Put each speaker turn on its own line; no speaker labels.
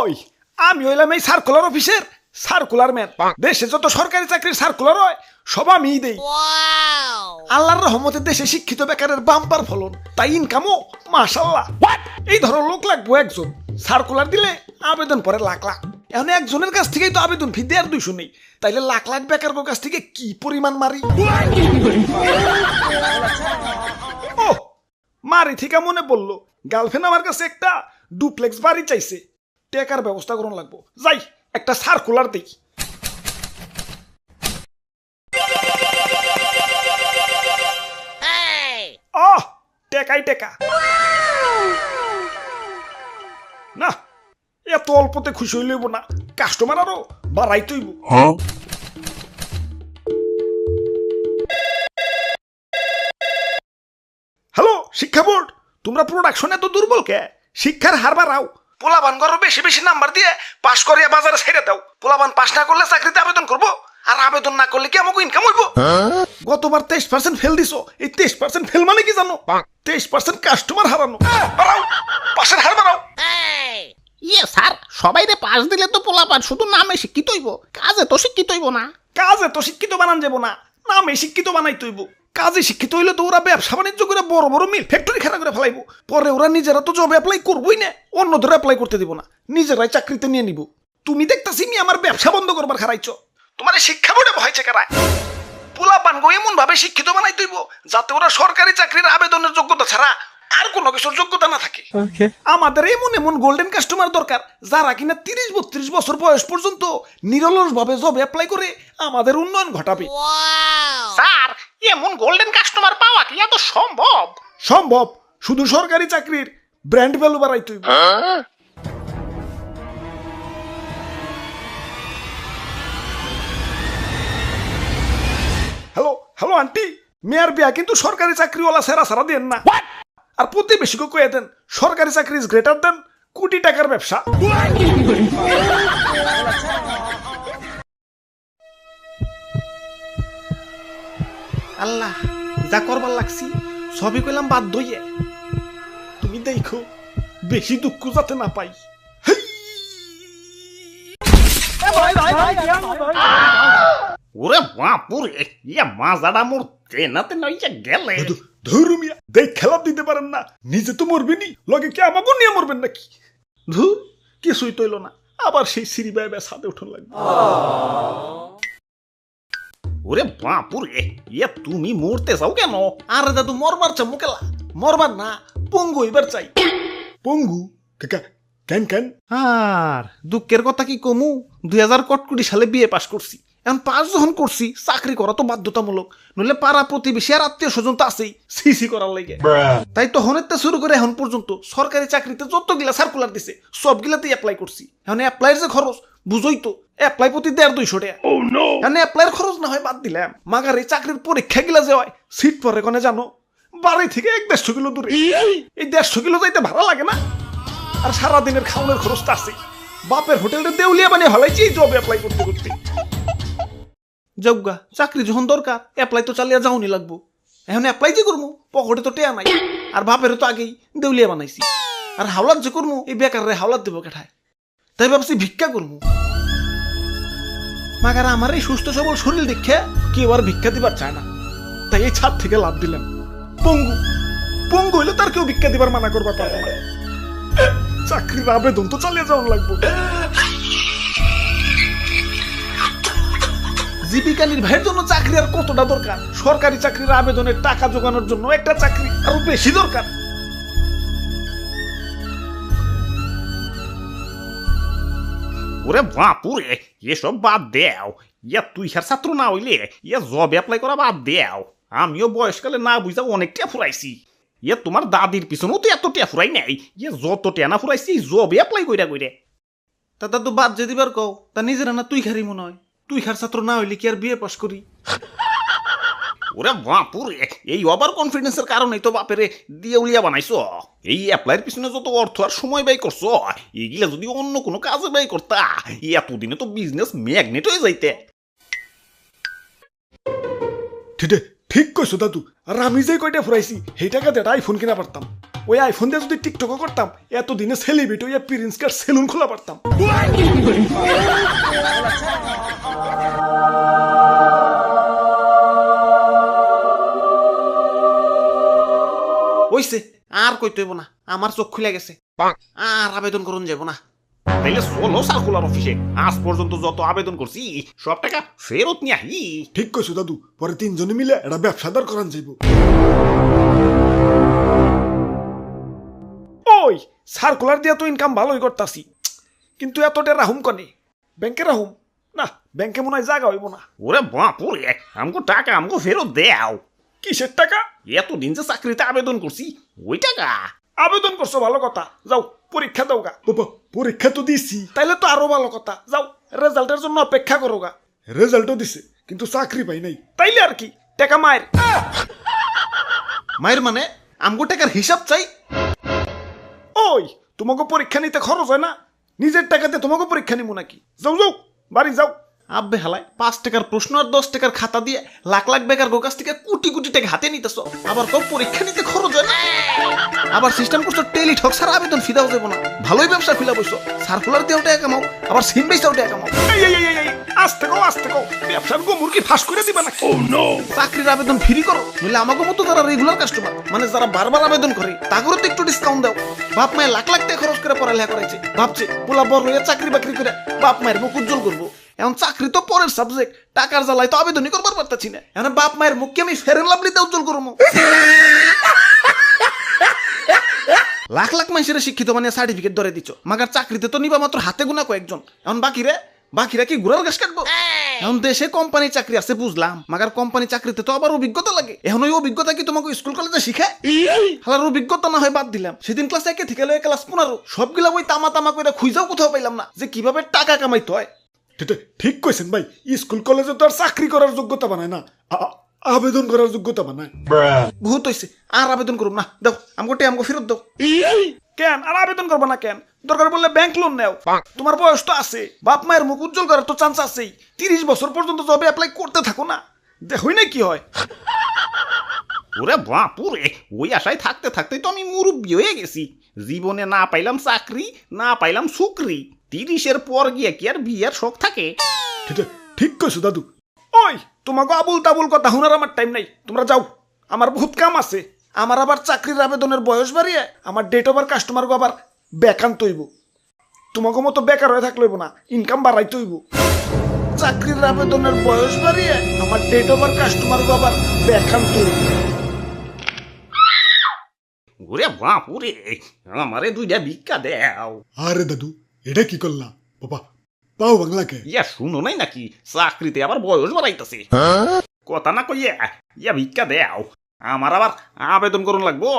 ওই আমি হইলাম এই সার্কুলার অফিসের সার্কুলার ম্যান। দেশে যত সরকারি চাকরির সার্কুলার হয় সব আমিই দেই। আল্লাহর রহমতে দেশে শিক্ষিত বেকারের বাম্পার ফলন, তাই ইনকামও মাশাআল্লাহ। এই ধরো লোক লাগবো একজন, সার্কুলার দিলে আবেদন পরে লাখ লাখ। এখন একজনের কাছ থেকেই তো আবেদন ফি 1.5-200 নেই, তাইলে লাখ লাখ বেকার কাছ থেকে কি পরিমাণ মারি। ও মারি থেকে মনে পড়লো, গার্লফ্রেন্ড আমার কাছে একটা ডুপ্লেক্স বাড়ি চাইছে, টেকার ব্যবস্থা করুন লাগবো। যাই একটা সার্কুলার দেই। টেকাই টেকা না, এত অল্পতে খুশি হইলেব না, কাস্টমার আরো বাড়াই তৈব। হ্যালো শিক্ষা বোর্ড, তোমরা প্রোডাকশন এত দুর্বল কে? শিক্ষার হার বাড়াও, পোলাবান করো বেশি বেশি নাম্বার দিয়ে পাশ করিয়া বাজারে ছেড়ে দাও। পোলাবান পাশ না করলে চাকরিতে আবেদন করবো, আর আবেদন না করলে কি আমাকে ইনকাম হইব? গতবার 23% ফেল দিছো, এই 23% ফেল মানে কি জানো? 23% কাস্টমার হারানো। বাড়াও, পাশের হার বাড়াও।
ইয়ে স্যার, সবাই রে পাশ দিলে তো পোলাপান শুধু নামে শিক্ষিত হইব, কাজে তো শিক্ষিত হইব না।
কাজে তো শিক্ষিত বানান যাব না, নামে শিক্ষিত বানাই তৈব। কাজে শিক্ষিত হইলে তো ওরা ব্যবসা বাণিজ্য করে বড় বড় মিল ফ্যাক্টরি খাড়া করে ফেলাইব। পরে ওরা নিজেরা তো জব অ্যাপ্লাই করবোই না, অন্যদের অ্যাপ্লাই করতে দিব না, নিজেরাই চাকরিতে নিয়ে নিব। তুমি দেখতাছি মি আমার ব্যবসা বন্ধ করবার খারাইছ। তোমার শিক্ষা বোর্ডে ভয় চেকারায় পোলাপান গো এমন ভাবে শিক্ষিত বানাই তৈব যাতে ওরা সরকারি চাকরির আবেদনের যোগ্যতা ছাড়া আর কোনো কিছুর যোগ্যতা না থাকে। আমাদের এমন এমন গোল্ডেন কাস্টমার দরকার যারা কিনা 30-32 বছর বয়স পর্যন্ত নিরলস ভাবে জব অ্যাপ্লাই করে আমাদের উন্নয়ন ঘটাবে।
স্যার, এমন গোল্ডেন কাস্টমার পাওয়া কি এত সম্ভব?
সম্ভব, শুধু সরকারি চাকরির ব্র্যান্ড ভ্যালু বাড়াই তৈব। হ্যালো হ্যালো আন্টি, মেয়ের বিয়া কিন্তু সরকারি চাকরিওয়ালা সেরা সারা দেন না। আর প্রতিবেশীকে কয়ে দেন সরকারি চাকরি ইজ গ্রেটার দেন কোটি টাকার ব্যবসা। আল্লাহ, যা করবার লাগছি সবই কইলাম বাদ দইয়ে। তুমি দেখো বেশি দুঃখ যাতে না পাই।
ওরে বাপুরে, ইয়া মাজাটা মোর ট্রেনাতে নইয়া গেলে।
ধরুমিয়া দেখ খেলা দিতে পারেন না, নিজে তো মরবেনি, লগে কি আমাকে নিয়ে মরবেন নাকি? ধুর, কিছুই তৈল না, আবার সেই সিঁড়ি বাইবে ছাদে উঠন লাগবে।
ওরে বাপুরে, ইয়া তুমি মরতে চাও কেন?
আরে দাদু মরবার চা মুকেলা, মরবার না, পঙ্গু এবার চাই। পঙ্গু কাকা কেন কেন? আর দুঃখের কথা কি কমু, 2020 সালে বিয়ে পাশ করছি। এখন পাস যখন করছি চাকরি করা তো বাধ্যতামূলক, নইলে পাড়া প্রতিবেশী আর আত্মীয় স্বজন তো আছেই সিসি করার লাগে। তাই তো হনেতে শুরু করে এখন পর্যন্ত সরকারি চাকরিতে যতগুলা সার্কুলার দিছে সবগুলাতেই অ্যাপ্লাই করছি। এখন অ্যাপ্লাইয়ের যে খরচ বুঝই তো, অ্যাপ্লাই প্রতি 150-200 টাকা। এখন অ্যাপ্লাইয়ের খরচ না হয় বাদ দিলাম, মাগার এই চাকরির পরীক্ষা গিলা যে হয় সিট পরে কোনে জানো? বাড়ি থেকে 150 কিলো দূরে। এই 150 কিলো যাইতে ভাড়া লাগে না? আর সারাদিনের খাওয়ানোর খরচটা আছে। বাপের হোটেলটা দেউলিয়া বানিয়ে হলাইছি এই জব অ্যাপ্লাই করতে করতে। যজ্ঞা চাকরি যখন দরকার অ্যাপ্লাই তো চালিয়ে যাওনি লাগবো। এখন অ্যাপ্লাই যে করবো, পকেটে তো টেয়া নাই, আর বাপেরও তো আগেই দেউলিয়া বানাইছি। আর হাওলাত যে করবো, এই বেকারে হাওলাত দেবো কেঠায়? তাই ভাবছি ভিক্ষা করবো। মাগার আমার এই সুস্থ সবল শরীর দেখে কেউ আর ভিক্ষা দিবার চায় না, তাই এই ছাদ থেকে লাভ দিলাম। পঙ্গু পঙ্গু হইলে তার কেউ ভিক্ষা দিবার মানা করবার পারবো না। চাকরির আবেদন তো চালিয়ে যাওয়ার লাগবো। জীবিকা নির্বাহের জন্য চাকরি আর কতটা দরকার? সরকারি চাকরির আবেদনের টাকা জোগানোর জন্য একটা চাকরি আরো বেশি দরকার।
ওরে বাপুরে, এসব বাদ দেও। ইয়া তুই আর ছাত্র না হইলে ইয়া জব অ্যাপ্লাই করা বাদ দেও। আমিও বয়সকালে না বুঝা অনেক টিয়া ফুরাইছি। ইয়া তোমার দাদির পিছনেও তো এত টিয়া ফুরাই নাই। ইয়া যত টিয়া না ফুরাইছি জবে অ্যাপ্লাই কইরা কইরে।
তা তো বাদ যে দিবার কও, তা নিজেরা না তুই খারি মনে হয়। তুই খার ছাত্র না হইলে কি আর বিয়ে পাস করি?
ওরে বাপুরে, এই ওভার কনফিডেন্সের কারণেই তো বাপেরে দিয়ে উলিয়া বানাইছো। এই অ্যাপ্লাইয়ের পিছনে যত অর্থ আর সময় ব্যয় করছো, এগুলা যদি অন্য কোনো কাজে ব্যয় করতা, এতদিনে তো বিজনেস ম্যাগনেট হয়ে যাইতে।
ঠিক কইছো দাদু, আর আমি যে কয়টা ফুরাইছি সেই টাকা দিয়ে আইফোন কিনা পারতাম। ওই আইফোন দিয়ে যদি টিকটকও করতাম এতদিনে সেলিব্রিটি হইয়া প্রিন্স কার সেলুন খোলা পারতাম।
ওইছে আর কইতে হইব না, আমার চোখ খুলে গেছে, আর আবেদন করুন যাব না।
তাইলে চলো সার্কুলার অফিসে, আজ পর্যন্ত যত আবেদন করছি সব টাকা ফেরত নিয়ে আহি।
ঠিক কইছো দাদু, পরে তিনজনে মিলে এটা ব্যবসাদার করান যাইব। ওই সার্কুলার দিয়া তো ইনকাম ভালোই করতাছি, কিন্তু এতটা রাহুম কনে? ব্যাংকে রাহুম না, ব্যাংকে মনে হয় জায়গা হইব না।
ওরে বাপুরে, আমগো টাকা আমগো ফেরত দেও।
কিসের টাকা?
এতদিন যে চাকরিতে আবেদন করছি ওই টাকা।
আবেদন করছো ভালো কথা, যাও পরীক্ষা দাও গা। বাবা পরীক্ষা তো দিছি, তাইলে তো আরো ভালো কথা, যাও রেজাল্টের জন্য অপেক্ষা করো গা। রেজাল্টও দিছে কিন্তু চাকরি পাই নাই, তাইলে আর কি টাকা মায়ের।
মায়ের মানে আমগো টাকার হিসাব চাই।
ওই তোমাকে পরীক্ষা নিতে খরচ হয় না, নিজের টাকাতে তোমাকে পরীক্ষা নিবো নাকি? যাও যাও বাড়ি যাও।
আব্বে হালায় 5 টাকার প্রশ্ন আর 10 টাকার খাতা দিয়ে লাখ লাখ বেকার গোকাস থেকে কোটি কোটি টাকা হাতে নিতেছ, আবার কম পরীক্ষা নিতে খরচ হয় না। আবার সিস্টেম করছো টেলিঠক ছাড়া আবেদন ফি দাও যাবো না। ভালোই ব্যবসা খুলা বসছো, সার্কুলার দিয়েও টাকা কামাও, আবার সিম বেচাও টাকা কামাও।
আস্তে কো ব্যবসার গোমুর কি ফাঁস করে দিবা নাকি?
চাকরির আবেদন ফ্রি করো, নইলে আমাকে মতো যারা রেগুলার কাস্টমার, মানে যারা বারবার আবেদন করে তাদেরও তো একটু ডিসকাউন্ট দাও। বাপ মায়ের লাখ লাখ টাকা খরচ করে পড়ালেখা করেছে, ভাবছে পোলা বড় হয়ে চাকরি বাকরি করে বাপ মায়ের মুখ উজ্জ্বল করবো। এখন চাকরি তো পরের সাবজেক্ট, টাকার জ্বালায় তো আবেদনই করবার পারতাছি না। এখন বাপ মায়ের মুখকে আমি ফেরেন লাভলিতে উজ্জ্বল করবো। লাখ লাখ মানুষের শিক্ষিত মানে সার্টিফিকেট ধরে দিচ্ছ, মাগার চাকরিতে তো নিবা মাত্র হাতে গোনা কয়েকজন। এখন বাকিরা কি ঘোড়ার ঘাস কাটবো? এখন দেশে কোম্পানি চাকরি আছে বুঝলাম, মাগার কোম্পানি চাকরিতে তো আবার অভিজ্ঞতা লাগে। এখন ওই অভিজ্ঞতা কি তোমাকে স্কুল কলেজে শিখায়? হালার অভিজ্ঞতা না হয় বাদ দিলাম, সেদিন ক্লাস 1 থেকে লয়ে ক্লাস 15 সবগুলা বই তামা করে খুঁজাও কোথাও পাইলাম না যে কিভাবে টাকা কামাইতে হয়। ঠিক কইছেন ভাই, স্কুল কলেজে তো আর চাকরি করার যোগ্যতা বানায় না, আবেদন করার যোগ্যতা বানায়। বহুত হইছে, আর আবেদন করুম না, দাও আমগো ফেরত দাও।
কেন আর আবেদন করবো না কেন? দরকার বললে ব্যাংক লোন নেও, তোমার বয়স তো আছে, বাপ মায়ের মুখ উজ্জ্বল করার তো চান্স আছেই। 30 বছর পর্যন্ত জবে অ্যাপ্লাই করতে থাকো না, দেখই না কি হয়।
ওরে বাপুরে, ওই আশায় থাকতে থাকতেই তো আমি মুরব্বী হয়ে গেছি। জীবনে না পাইলাম চাকরি, না পাইলাম সুকরি। 30-এর পর গিয়ে কি আর বিয়ের শখ থাকে?
ঠিক কইছো দাদু। ওই তোমাকে আবুল তাবুল কথা শোনার আমার টাইম নাই, তোমরা যাও, আমার বহুত কাম আছে। আমার আবার চাকরির আবেদনের বয়স বাড়িয়ে আমার ডেট ওভার কাস্টমার আবার বেকান্ত হইব। তোমাকে মতো বেকার হয়ে থাকলে হইব না, ইনকাম বাড়াইতে হইব। চাকরির আবেদনের বয়স বাড়িয়ে আমার ডেট ওভার কাস্টমার আবার বেকান্ত হইব।
ওরে বাপুরে, আমারে 2টা ভিক্ষা দেও।
আরে দাদু এটা কি করলা বাবা, পাও বাংলাকে
ইয়া শুনো নাই নাকি চাকরিতে আবার বয়স বাড়াইতেছে? কথা না কইয়া ইয়া ভিক্ষা দেও, আমার আবার আবেদন করুন লাগবো।